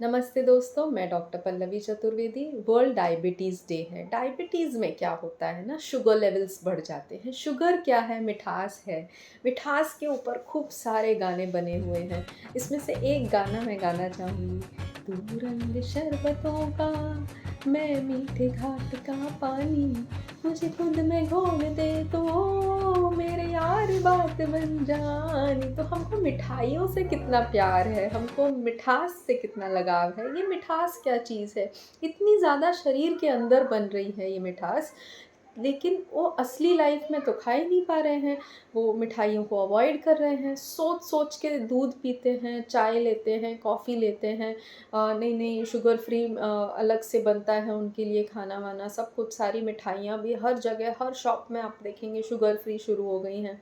नमस्ते दोस्तों, मैं doctor Pallavi Chaturvedi. World diabetes day है। डायबिटीज़ में क्या होता है ना, शुगर लेवल्स बढ़ जाते हैं। शुगर क्या है? मिठास है। मिठास के ऊपर खूब सारे गाने बने हुए हैं। इसमें से एक गाना मैं गाना चाहूँगी। तू रंग शरबतों का, मैं मीठे घाट का पानी, मुझे खुद में घोल दे तो मेरे यार बात बन जानी। तो हमको मिठाइयों से कितना प्यार है, हमको मिठास से कितना लगाव है। ये मिठास क्या चीज़ है? इतनी ज़्यादा शरीर के अंदर बन रही है ये मिठास, लेकिन वो असली लाइफ में तो खा ही नहीं पा रहे हैं। वो मिठाइयों को अवॉइड कर रहे हैं, सोच-सोच के दूध पीते हैं, चाय लेते हैं, कॉफ़ी लेते हैं। नहीं-नहीं शुगर फ्री अलग से बनता है उनके लिए खाना-वाना सब कुछ, सारी मिठाइयाँ भी हर जगह, हर शॉप में आप देखेंगे शुगर फ्री शुरू हो गई हैं।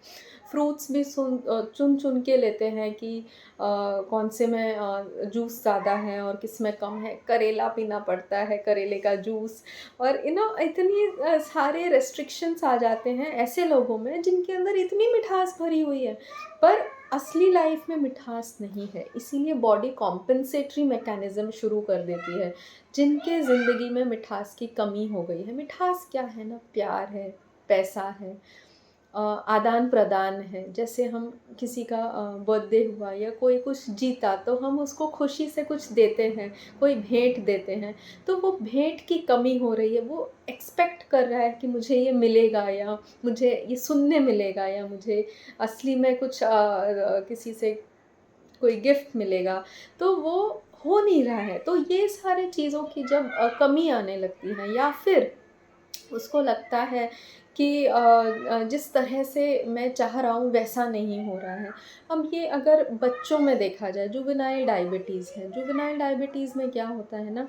फ्रूट्स भी चुन-चुन के लेते हैं कि कौन से में जूस ज़्यादा है और किस में कम है। करेला पीना पड़ता है, करेले का जूस। और इतनी सारे रेस्ट्रिक्शंस आ जाते हैं ऐसे लोगों में जिनके अंदर इतनी मिठास भरी हुई है, पर असली लाइफ में मिठास नहीं है। इसीलिए बॉडी कॉम्पेंसेटरी मैकेनिज़्म शुरू कर देती है। जिनके ज़िंदगी में मिठास की कमी हो गई है, मिठास क्या है ना, प्यार है, पैसा है, आदान-प्रदान है। जैसे हम किसी का बर्थडे हुआ या कोई कुछ जीता तो हम उसको खुशी से कुछ देते हैं, कोई भेंट देते हैं। तो वो भेंट की कमी हो रही है, वो एक्सपेक्ट कर रहा है कि मुझे ये मिलेगा या मुझे ये सुनने मिलेगा या मुझे असली में कुछ किसी से कोई गिफ्ट मिलेगा, तो वो हो नहीं रहा है। तो ये सारी चीज़ों की जब कमी आने लगती है या फिर उसको लगता है कि जिस तरह से मैं चाह रहा हूँ वैसा नहीं हो रहा है। अब ये अगर बच्चों में देखा जाए, जुवेनाइल डायबिटीज़ है। जुवेनाइल डायबिटीज़ में क्या होता है ना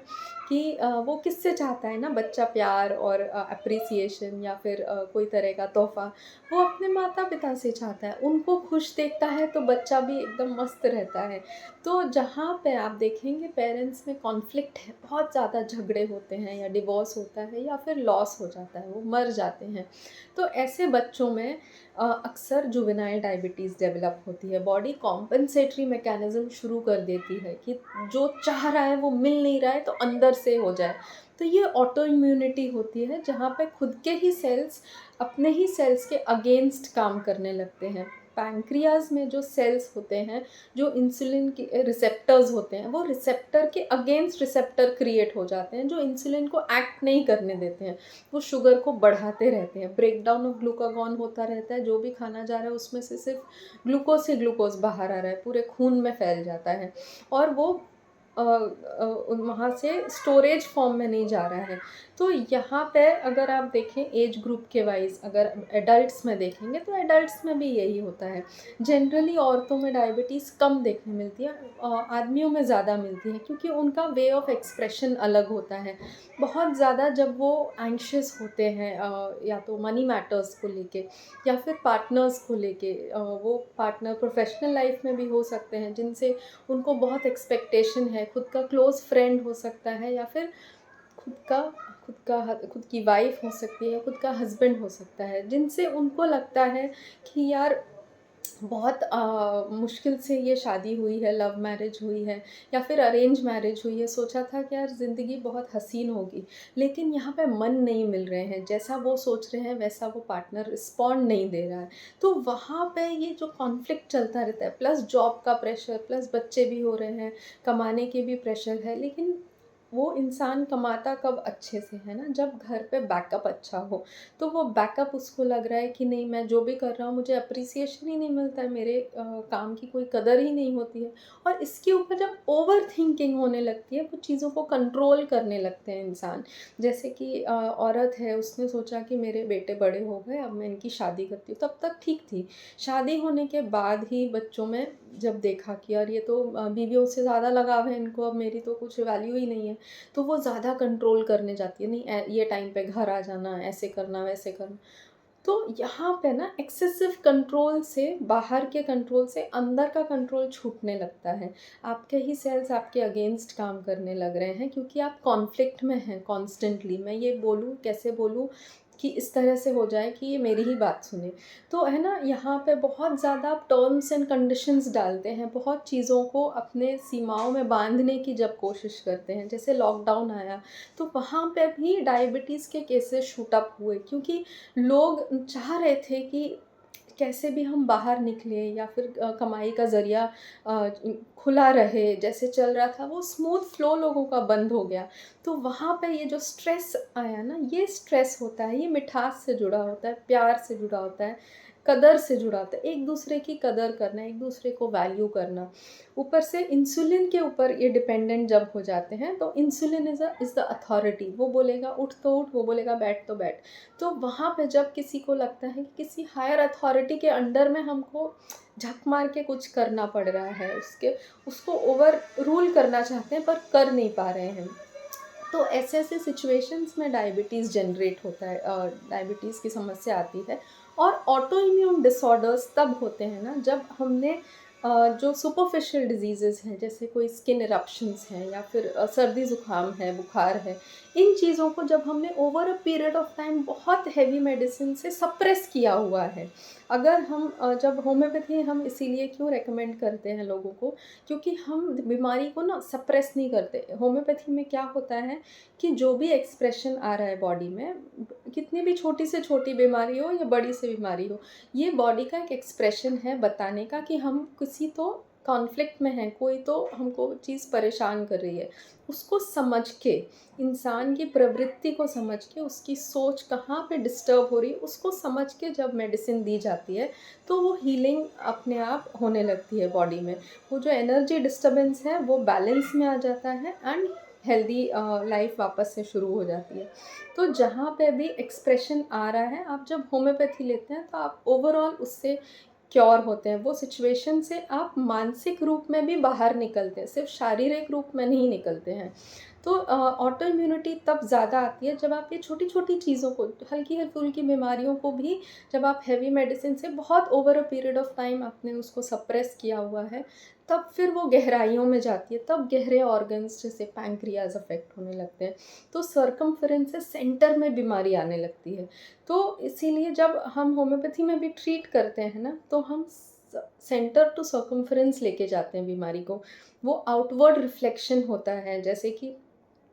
कि वो किससे चाहता है ना बच्चा, प्यार और एप्रिसिएशन या फिर कोई तरह का तोहफ़ा, वो अपने माता-पिता से चाहता है। उनको खुश देखता है तो बच्चा भी एकदम मस्त रहता है। तो जहाँ पे आप देखेंगे पेरेंट्स में कॉन्फ्लिक्ट है, बहुत ज़्यादा झगड़े होते हैं या डिवोर्स होता है या फिर लॉस हो जाता है, वो मर जाते हैं। तो ऐसे बच्चों में अक्सर जुवेनाइल डायबिटीज़ डेवलप होती है। बॉडी कॉम्पेंसेटरी मैकेनिज़्म शुरू कर देती है कि जो चाह रहा है वो मिल नहीं रहा है तो अंदर से हो जाए। तो ये ऑटो इम्यूनिटी होती है जहाँ पे खुद के ही सेल्स अपने ही सेल्स के अगेंस्ट काम करने लगते हैं। पैंक्रियाज़ में जो सेल्स होते हैं, जो इंसुलिन के रिसेप्टर्स होते हैं, वो रिसेप्टर के अगेंस्ट रिसेप्टर क्रिएट हो जाते हैं, जो इंसुलिन को एक्ट नहीं करने देते हैं। वो शुगर को बढ़ाते रहते हैं, ब्रेकडाउन ऑफ ग्लूकागॉन होता रहता है, जो भी खाना जा रहा है उसमें से सिर्फ ग्लूकोज़ ही ग्लूकोज़ बाहर आ रहा है, पूरे खून में फैल जाता है और वो वहाँ से स्टोरेज फॉर्म में नहीं जा रहा है। तो यहाँ पे अगर आप देखें एज ग्रुप के वाइज़, अगर एडल्ट्स में देखेंगे तो एडल्ट्स में भी यही होता है। जनरली औरतों में डायबिटीज़ कम देखने मिलती है, आदमियों में ज़्यादा मिलती है क्योंकि उनका वे ऑफ एक्सप्रेशन अलग होता है। बहुत ज़्यादा जब वो एंग्शियस होते हैं या तो मनी मैटर्स को लेके या फिर पार्टनर्स को लेके, वो पार्टनर प्रोफ़ेशनल लाइफ़ में भी हो सकते हैं जिनसे उनको बहुत एक्सपेक्टेशन है, खुद का क्लोज़ फ्रेंड हो सकता है या फिर खुद का खुद की वाइफ़ हो सकती है, खुद का हस्बैंड हो सकता है, जिनसे उनको लगता है कि यार बहुत मुश्किल से ये शादी हुई है, लव मैरिज हुई है या फिर अरेंज मैरिज हुई है। सोचा था कि यार ज़िंदगी बहुत हसीन होगी, लेकिन यहाँ पे मन नहीं मिल रहे हैं, जैसा वो सोच रहे हैं वैसा वो पार्टनर रिस्पॉन्ड नहीं दे रहा है। तो वहाँ पे ये जो कॉन्फ्लिक्ट चलता रहता है, प्लस जॉब का प्रेशर, प्लस बच्चे भी हो रहे हैं, कमाने के भी प्रेशर है, लेकिन वो इंसान कमाता कब अच्छे से है ना, जब घर पे बैकअप अच्छा हो। तो वो बैकअप उसको लग रहा है कि नहीं, मैं जो भी कर रहा हूँ मुझे एप्रिसिएशन ही नहीं मिलता है, मेरे काम की कोई कदर ही नहीं होती है। और इसके ऊपर जब ओवर थिंकिंग होने लगती है, वो चीज़ों को कंट्रोल करने लगते हैं इंसान। जैसे कि औरत है, उसने सोचा कि मेरे बेटे बड़े हो गए, अब मैं इनकी शादी करती हूँ, तब तक ठीक थी। शादी होने के बाद ही बच्चों में जब देखा कि यार ये तो बीवियों से ज़्यादा लगाव है इनको, अब मेरी तो कुछ वैल्यू ही नहीं है, तो वो ज़्यादा कंट्रोल करने जाती है, नहीं ये टाइम पे घर आ जाना, ऐसे करना, वैसे करना। तो यहाँ पे ना एक्सेसिव कंट्रोल से, बाहर के कंट्रोल से अंदर का कंट्रोल छूटने लगता है। आपके ही सेल्स आपके अगेंस्ट काम करने लग रहे हैं क्योंकि आप कॉन्फ्लिक्ट में हैं कॉन्स्टेंटली। मैं ये बोलूँ, कैसे बोलूँ कि इस तरह से हो जाए कि ये मेरी ही बात सुने। तो है ना, यहाँ पे बहुत ज़्यादा आप टर्म्स एंड कंडीशंस डालते हैं, बहुत चीज़ों को अपने सीमाओं में बांधने की जब कोशिश करते हैं। जैसे लॉकडाउन आया तो वहाँ पे भी डायबिटीज़ के केसेस शूट अप हुए, क्योंकि लोग चाह रहे थे कि कैसे भी हम बाहर निकले, या फिर कमाई का ज़रिया खुला रहे। जैसे चल रहा था वो स्मूथ फ्लो लोगों का बंद हो गया। तो वहाँ पे ये जो स्ट्रेस आया ना, ये स्ट्रेस होता है, ये मिठास से जुड़ा होता है, प्यार से जुड़ा होता है, कदर से जुड़ा होता है, एक दूसरे की कदर करना, एक दूसरे को वैल्यू करना। ऊपर से इंसुलिन के ऊपर ये डिपेंडेंट जब हो जाते हैं, तो इंसुलिन इज़ द अथॉरिटी। वो बोलेगा उठ तो उठ, वो बोलेगा बैठ तो बैठ। तो वहाँ पे जब किसी को लगता है कि किसी हायर अथॉरिटी के अंडर में हमको झक मार के कुछ करना पड़ रहा है, उसको ओवर रूल करना चाहते हैं पर कर नहीं पा रहे हैं, तो ऐसे ऐसे सिचुएशंस में डायबिटीज़ जनरेट होता है, डायबिटीज़ की समस्या आती है। और ऑटो इम्यून डिसऑर्डर्स तब होते हैं ना, जब हमने जो सुपरफिशियल डिजीज़ेज़ हैं, जैसे कोई स्किन इरप्शंस हैं, या फिर सर्दी ज़ुकाम है, बुखार है, इन चीज़ों को जब हमने over a period of time बहुत हैवी मेडिसिन से सप्रेस किया हुआ है। अगर हम जब होम्योपैथी हम इसीलिए क्यों रेकमेंड करते हैं लोगों को, क्योंकि हम बीमारी को ना सप्रेस नहीं करते। होम्योपैथी में क्या होता है कि जो भी एक्सप्रेशन आ रहा है बॉडी में, कितनी भी छोटी से छोटी बीमारी हो या बड़ी से बीमारी हो, ये बॉडी का एक एक्सप्रेशन है बताने का कि हम किसी तो कॉन्फ्लिक्ट में हैं, कोई तो हमको चीज़ परेशान कर रही है। उसको समझ के, इंसान की प्रवृत्ति को समझ के, उसकी सोच कहाँ पे डिस्टर्ब हो रही है, उसको समझ के जब मेडिसिन दी जाती है, तो वो हीलिंग अपने आप होने लगती है बॉडी में। वो जो एनर्जी डिस्टर्बेंस है वो बैलेंस में आ जाता है, एंड हेल्दी लाइफ वापस से शुरू हो जाती है। तो जहाँ पे भी एक्सप्रेशन आ रहा है, आप जब होम्योपैथी लेते हैं तो आप ओवरऑल उससे क्योर होते हैं। वो सिचुएशन से आप मानसिक रूप में भी बाहर निकलते हैं, सिर्फ शारीरिक रूप में नहीं निकलते हैं। तो ऑटो इम्यूनिटी तब ज़्यादा आती है जब आप ये छोटी-छोटी चीज़ों को, हल्की-फुल्की बीमारियों को भी, जब आप हेवी मेडिसिन से बहुत over a period of time आपने उसको सप्रेस किया हुआ है, तब फिर वो गहराइयों में जाती है, तब गहरे ऑर्गन्स जैसे पैंक्रियाज़ अफ़ेक्ट होने लगते हैं। तो सर्कमफेरेंस से सेंटर में बीमारी आने लगती है। तो इसीलिए जब हम होम्योपैथी में भी ट्रीट करते हैं ना, तो हम सेंटर टू सर्कमफेरेंस लेके जाते हैं बीमारी को। वो आउटवर्ड रिफ्लेक्शन होता है, जैसे कि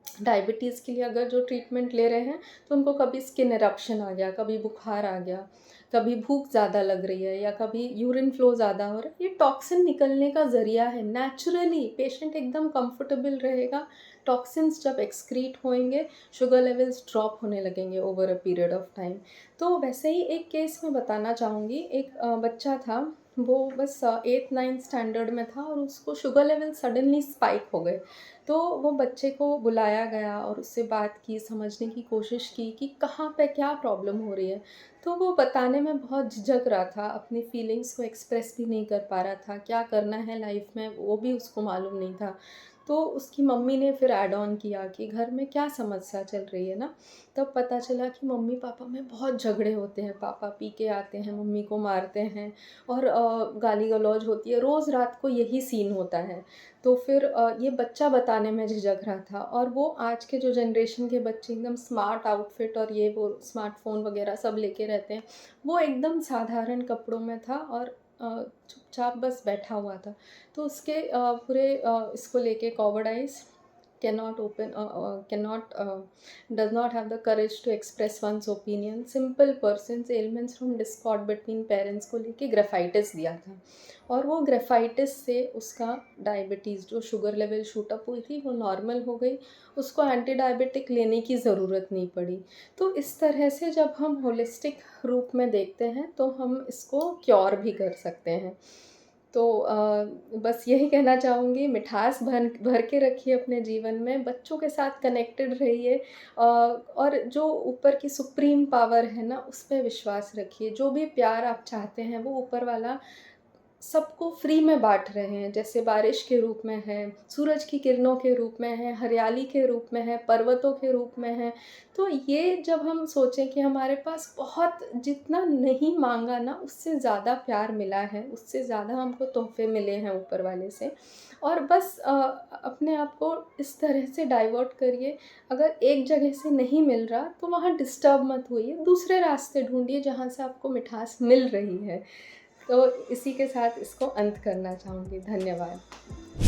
डायबिटीज़ के लिए अगर जो ट्रीटमेंट ले रहे हैं, तो उनको कभी स्किन इरप्शन आ गया, कभी बुखार आ गया, कभी भूख ज़्यादा लग रही है, या कभी यूरिन फ्लो ज़्यादा हो रहा है, ये टॉक्सिन निकलने का ज़रिया है। नेचुरली पेशेंट एकदम कंफर्टेबल रहेगा। टॉक्सिन्स जब एक्सक्रीट होंगे, शुगर लेवल्स ड्रॉप होने लगेंगे over a period of time. तो वैसे ही एक केस मैं बताना चाहूँगी। एक बच्चा था, वो बस 8th-9th स्टैंडर्ड में था, और उसको शुगर लेवल सडनली स्पाइक हो गए। तो वो बच्चे को बुलाया गया और उससे बात की, समझने की कोशिश की कि कहाँ पे क्या प्रॉब्लम हो रही है। तो वो बताने में बहुत झिझक रहा था, अपनी फीलिंग्स को एक्सप्रेस भी नहीं कर पा रहा था, क्या करना है लाइफ में वो भी उसको मालूम नहीं था। तो उसकी मम्मी ने फिर ऐड ऑन किया कि घर में क्या समस्या चल रही है ना। तब पता चला कि मम्मी पापा में बहुत झगड़े होते हैं, पापा पी के आते हैं, मम्मी को मारते हैं, और गाली गलौज होती है, रोज़ रात को यही सीन होता है। तो फिर ये बच्चा बताने में झिझक रहा था, और वो आज के जो जनरेशन के बच्चे एकदम स्मार्ट आउटफिट और ये वो स्मार्टफ़ोन वगैरह सब लेके रहते हैं, वो एकदम साधारण कपड़ों में था, और चुपचाप बस बैठा हुआ था। तो उसके पूरे इसको लेके coward eyes, cannot open cannot does not have the courage to express one's opinion, simple persons, ailments from discord between parents को लेके ग्रेफाइटिस दिया था। और वो ग्रेफाइटिस से उसका डायबिटीज़, जो शुगर लेवल शूट अप हुई थी, वो नॉर्मल हो गई। उसको एंटी डायबिटिक लेने की ज़रूरत नहीं पड़ी। तो इस तरह से जब हम होलिस्टिक रूप में देखते हैं, तो हम इसको क्योर भी कर सकते हैं। तो बस यही कहना चाहूँगी, मिठास भर भर के रखिए अपने जीवन में, बच्चों के साथ कनेक्टेड रहिए, और जो ऊपर की सुप्रीम पावर है ना, उस पे विश्वास रखिए। जो भी प्यार आप चाहते हैं वो ऊपर वाला सबको फ्री में बाँट रहे हैं, जैसे बारिश के रूप में है, सूरज की किरणों के रूप में है, हरियाली के रूप में है, पर्वतों के रूप में है। तो ये जब हम सोचें कि हमारे पास बहुत जितना नहीं माँगा ना, उससे ज़्यादा प्यार मिला है, उससे ज़्यादा हमको तोहफ़े मिले हैं ऊपर वाले से। और बस अपने आप को इस तरह से डाइवर्ट करिए, अगर एक जगह से नहीं मिल रहा तो वहाँ डिस्टर्ब मत होइए, दूसरे रास्ते ढूँढिए जहाँ से आपको मिठास मिल रही है। तो इसी के साथ इसको अंत करना चाहूँगी। धन्यवाद।